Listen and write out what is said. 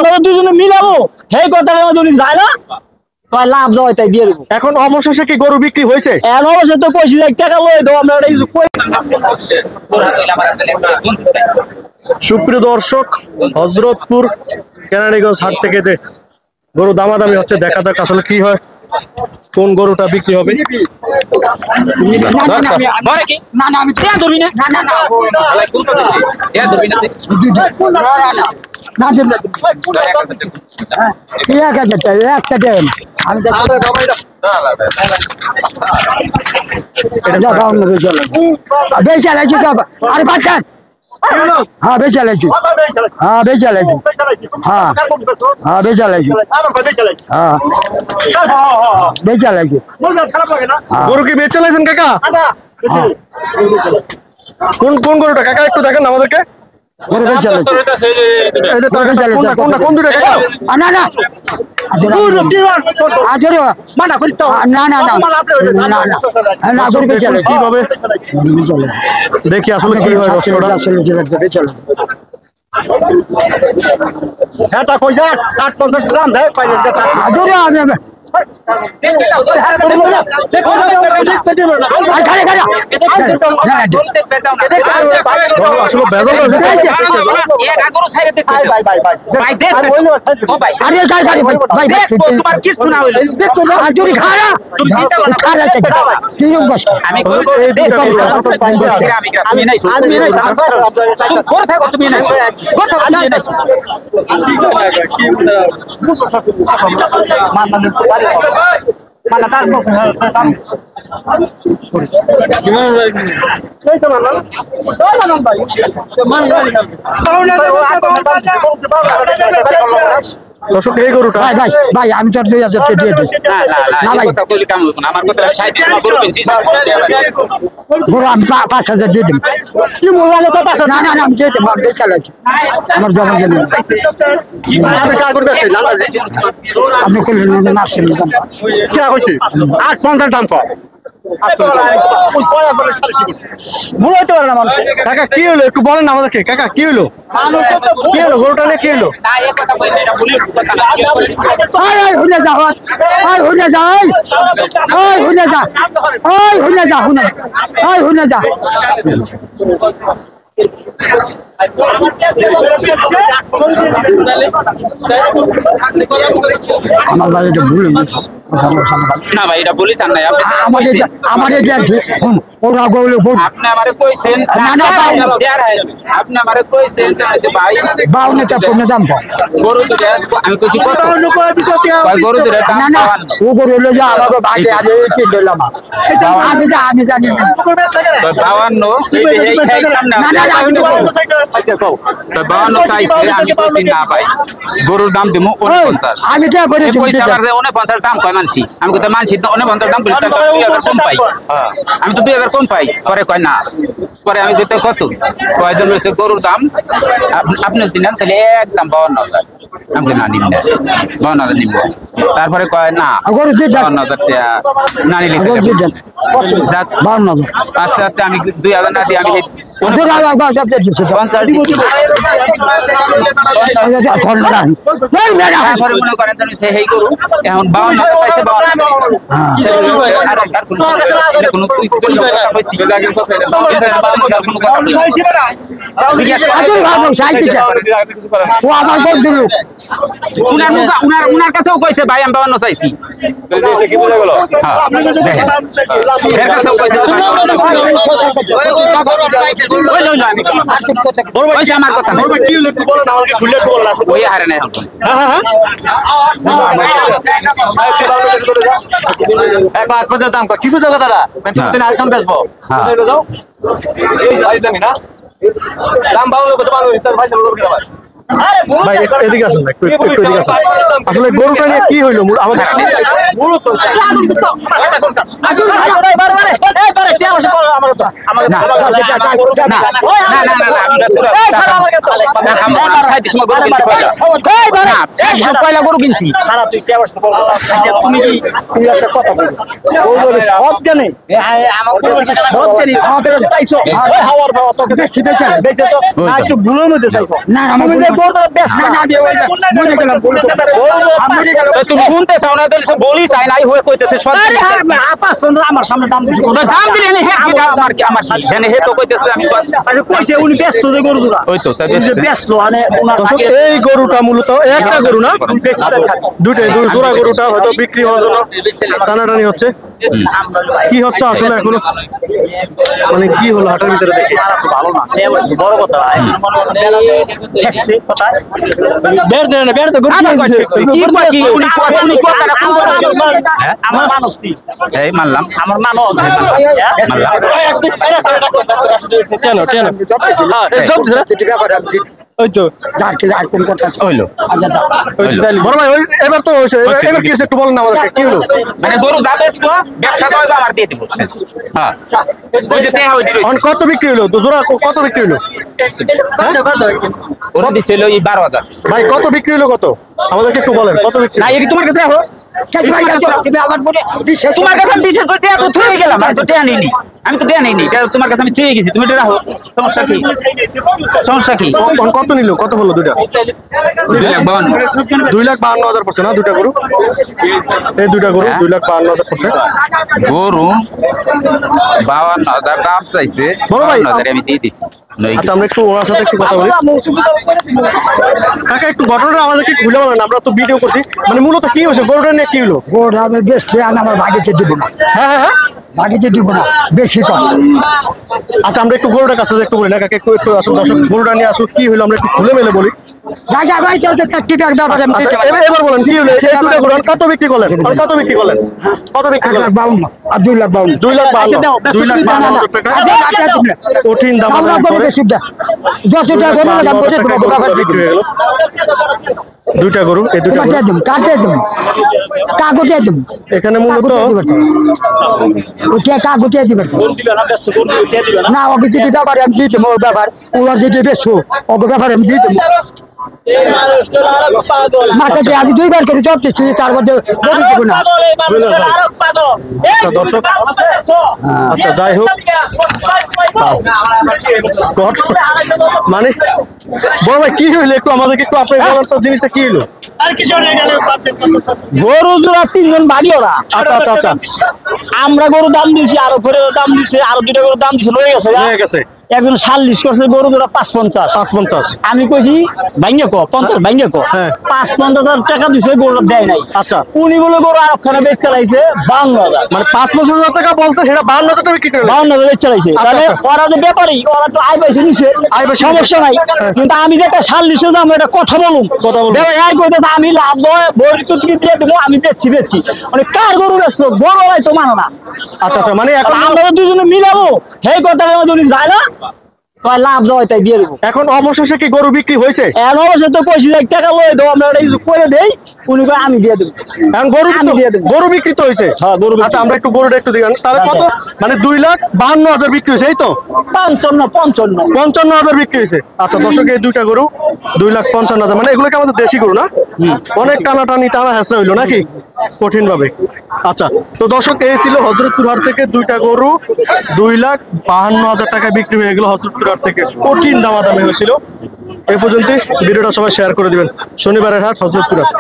আমরা দুজনে মিলাবো সেই কথাটা যদি যায় না লাভ দেওয়া তাই দিয়ে দেবো। এখন অবশেষে কি গরু বিক্রি হয়েছে? অবশ্যই তো কইছি টাকা লয়ে দেবো আমরা। সুপ্রিয় দর্শক, হযরতপুর কেরানীগঞ্জ হাট থেকে যে গরু দামাদামি হচ্ছে, দেখা যাক আসলে কি হয়, কোন গরুটা বিক্রি হবে। हाँ बेचा ले हाँ बेचा ले हाँ हाँ बेचा ले हाँ बेचा ले গরু কি বেচে লাইছেন কাকা? কোন কোন গরুটা কাকা একটু দেখেন আমাদেরকে। गरु बेचा ले এই যে কোনটা কোনটা কোন দুটো কাকা? ना ना आजरे माना करी तो ना ना ना ना ना गरु बेचा ले কিভাবে দেখি আসলে কি হয় দর্শকরা। बेचा ले এটা কই যা 850 গ্রাম দেয় পাইলে आजरे आवे mana tar ko tam नहीं तो मानो तो मानो भाई मान गाड़ी দর্শক এই গরুটা ভাই ভাই ভাই আমি তো 2000 টাকা দিয়ে দিই না না না ভাই কথা কইলি কাম হইব না আমার কথা 60 টাকা গরু কিনছি গরু আমি 5000 দিয়ে দিই কি মোবাইলে তো 5000 না না আমি দিয়ে দিই আমি বেচা লাগি আমার জমা জমি কি আমি কাজ করতে আছি জানা আপনি কইলেন না আসেন কি কইছি 850 দাম কম বুঝতে পারে না মানুষ। কাকা কি হলো একটু বলেন না আমাদেরকে, কাকা কি হলো কি হলো গরুটা নিয়ে কি হলো? না এই কথা কইলে এটা ভুলের কথা না আয় হুনে যা আয় হুনে যা আয় হুনে যা আয় হুনে যা হুনে আয় হুনে যা আমার বাড়িতে ভুল না ভাই এটা বলিস না আমাদের আমাদের ওরা গৌলে আপনি আমারে কইছেন না না আপনি আমারে কইছেন যে ভাই 52 টাকা পণ্য দাম গরু দুটা আমি কইছি কত ভাই গরু দুটা দাম না না ও গরু হলো যে আমাকে বাড়ি আগে কি দিলাম আমি জানি না 52 এই খাইলাম না না না আচ্ছা কও 52 চাইছে আমি কইছি না ভাই গরুর দাম দিমু 49 আমি কি করে পয়সা আবার 49 দাম কয় মানছি আমি কত মানছি 49 দাম বলি 2000 কম পাই আমি তো 2000 কম পাই পরে কয় না পরে আমি দিতে কত কয়জন হইছে গরুর দাম আপনি দিলেন তাহলে একদম 52000 আমি না নিব না 52000 নিব তারপরে কয় না গরু দিয়ে 52000 টাকা না নিলে গরু দিয়ে 52 আস্তে আস্তে আমি 2000 না দিয়ে আমি তারপরে মনে করেন সেই গরু এখন 52 পাইছে 52 উনার কাছেও কইছে ভাই আমি 52 চাইছি কি বুঝা গেল আমার কথা ওই হারে নাই দাম কি বুঝা দাদা আরেকজন বেচবো দাম ভালো ভাই এদিকে আসুন না, একটু এদিকে আসুন। আসলে গরুটা নিয়ে কি হইলো আমাদের পয়লা গরু কিনছি তুমি কি তুমি একটা কথা বলো সব জানে সব জানি আমাদের চাইছো হাওয়ার বাবা তোকে বেশি বেঁচে তো না একটু ভুলের মধ্যে চাইছো না আমি গরুটা বেশ না দিয়ে মরে গেলাম তুমি শুনতে চাও না তাহলে বলি চাই নাই হয়ে কইতেছে আপা সুন্দর আমার সামনে দাম দিছি দাম দিলে নে আমার কি আমার জানে হে তো কইতেছে আমি কইছে উনি ব্যস্ত যে গরুটা ওই তো ব্যস্ত মানে দর্শক এই গরুটা মূলত একটা গরু না দুইটাই জোড়া গরুটা হয়তো বিক্রি হওয়ার জন্য টানাটানি হচ্ছে কি হচ্ছে আসলে এখনো মানে কি হলো হাটের ভিতরে দেখি ভালো না বড় কথা বের দেন বের তো কি আমার মানুষ এই মানলাম আমার মানুষ চেনো চেনো ওই তো হইলো বড় ভাই ওই এবার তো হয়েছে এবার কি হয়েছে একটু বলেন না আমাদেরকে কি হলো মানে গরু যাবে ব্যবসা করে আমার দিয়ে দিব হ্যাঁ ওই যে তেহা ওইটি এখন কত বিক্রি হলো তো জোড়া কত বিক্রি হলো ওরা দিছিল এই 12,000 ভাই কত বিক্রি হলো কত আমাদেরকে একটু বলেন কত বিক্রি না এই তোমার কাছে আহো তোমার কাছে বিশেষ করে টেয়া তো থুয়ে গেলাম আমি তো টেয়া নিইনি আমি তো টেয়া নিইনি তোমার কাছে আমি থুয়ে গেছি তুমি এটা রাখো সমস্যা কি সমস্যা কি কত নিল কত হলো দুইটা 2,52,000 পড়ছে না দুইটা গরু এই দুইটা গরু 2,52,000 পড়ছে গরু 52,000 দাম চাইছে বড় ভাই 52,000 আমি দিয়ে দিছি আচ্ছা আমরা একটু ওনার সাথে একটু কথা বলি কাকা একটু ঘটনাটা আমাদেরকে খুলে বলেন আমরা তো ভিডিও করছি মানে মূলত কি হয়েছে গরুটা নিয়ে কি হলো গরুটা আমি বেশ আমার ভাগিতে দিব না হ্যাঁ হ্যাঁ ভাগিতে দিব না বেশি কম আচ্ছা আমরা একটু গরুটার কাছে একটু বলি না কাকা একটু একটু আসুন দর্শক গরুটা নিয়ে আসুন কি হলো আমরা একটু খুলে মেলে বলি রাজা ভাই চলতে চারটিটার ব্যাপারে এবার বলেন কি হলো এই দুটো গরু কত বিক্রি করলেন কত বিক্রি করলেন কত বিক্রি করলেন 1,52 আর 2,52 2,52,000 টাকা কঠিন দাম আমরা করে বেশি দা যতটা গরু লাগাম বলে তোমাকে ব্যাপার বিক্রি হয়ে গেল দুইটা গরু এই দুটো গরু কাটে দিম কাগজে দিম এখানে মূলত ওকে কাগজে দিবে না ওকে যদি ব্যাপারে আমি দিতে মোর ব্যাপার ওর যদি বেশো ওকে ব্যাপারে আমি দিতে মাথাতে আমি দুইবার করে জব দিচ্ছি তার মধ্যে দিব না দর্শক আচ্ছা যাই হোক মানে বড় ভাই কি হইলো একটু আমাদেরকে একটু আপনি বলেন তো জিনিসটা কি হইলো গরু জোড়া 3 জন ভাগি ওরা আচ্ছা আচ্ছা আচ্ছা আমরা গরু দাম দিয়েছি আরো ফেরে দাম দিছে আরো দুইটা গরু দাম দিছে লয়ে গেছে হয়ে গেছে একজন 40 করছে গরু জোড়া 550 আমি কইছি ভাঙ্গে কো 50 ভাঙ্গে কো হ্যাঁ 5-50,000 টাকা দিছে গরু দেয় নাই আচ্ছা উনি বলে গরু আর ওখানে বেচ চালাইছে 52,000 মানে 5,000 টাকা বলছে সেটা 52,000 টাকা বিক্রি করলেন 52,000 বেচ চালাইছে তাহলে ওরা যে ব্যাপারী ওরা তো আয় পয়সা নিছে সমস্যা নাই কিন্তু আমি যে একটা 40 দাম এটা কথা বলুন দেখো এই কইতেছে আমি লাভ হয় বড়ি তো কি দিয়ে দেবো আমি বেচছি মানে কার গরু বেচলো গরু ভাই তো মানো না আচ্ছা আচ্ছা মানে এখন আমরা দুজনে মিলাবো এই কথাটা যদি যায় না কয় লাভ দেওয়া তাই দিয়ে দেবো এখন অবশেষে কি গরু বিক্রি হয়েছে এখন অবশ্যই তো 25,000 টাকা লয়ে দেবো আমরা এটা কিছু করে দেই উনি কয় আমি দিয়ে দেবো এখন গরু আমি দিয়ে দেবো গরু বিক্রি তো হয়েছে হ্যাঁ গরু আচ্ছা আমরা একটু গরুটা একটু দিলাম তাহলে কত মানে 2,52,000 বিক্রি হয়েছে এই তো 55,000 বিক্রি হয়েছে আচ্ছা দর্শক এই দুইটা গরু 2,55,000 মানে এগুলো কি আমাদের দেশি গরু না অনেক টানা হেসরা হইলো নাকি কঠিন ভাবে আচ্ছা তো দর্শক এই ছিল হযরতপুর হাট থেকে দুইটা গরু 2,52,000 টাকা বিক্রি হয়ে গেল হযরতপুর হাট থেকে কঠিন দামাদামি হয়েছিল এই পর্যন্ত ভিডিওটা সবাই শেয়ার করে দিবেন শনিবারের হাট হযরতপুর হাট।